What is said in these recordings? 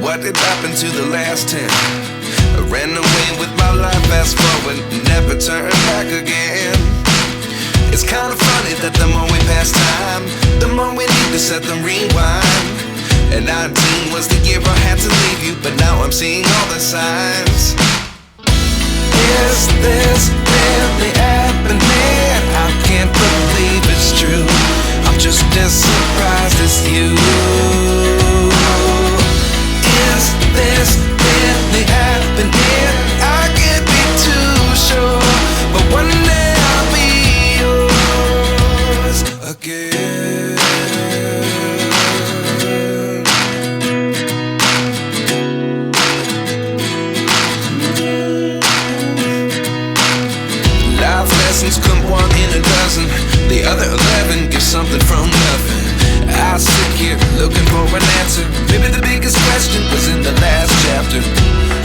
what did happen to the last 10? I ran away with my life, fast forward, never turn back again. It's kinda funny that the more we pass time, the more we need to set the rewind. And 19 was the year I had to leave you, but now I'm seeing all the signs. Is this really happening? I can't believe it's true. I'm just as surprised as you. Is this really happening? I can't be too sure, but one day I'll be yours again. Life lessons come one in a dozen. The other 11 give something from nothing. I sit here looking for an answer. Maybe the biggest question was in the last chapter.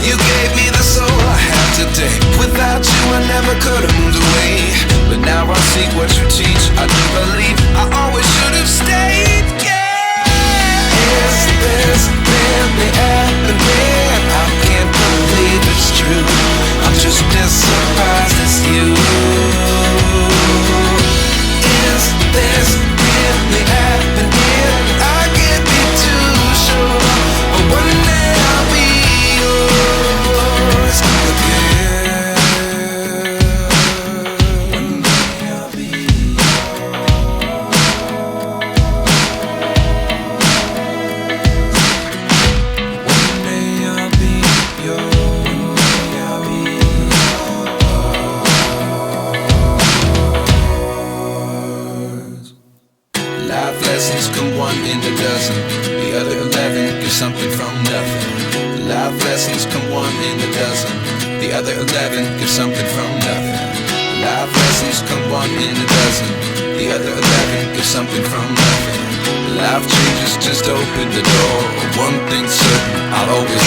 You gave me the soul I have today. Without you I never could have moved away. But now I see what you teach. I do believe I always should have stayed. Yeah. Is this really happening? I can't believe it's true. I'm just as surprised as you. Is this really happening? I can't be too sure, but one day I'll be yours again. One day I'll be One day I'll be yours. I'll be yours. Life lessons come one in a dozen. The other 11 give something from nothing. Life lessons come one in a dozen. The other 11 give something from nothing. Life lessons come one in a dozen. The other 11 give something from nothing. Life changes just open the door. One thing's certain, I'll always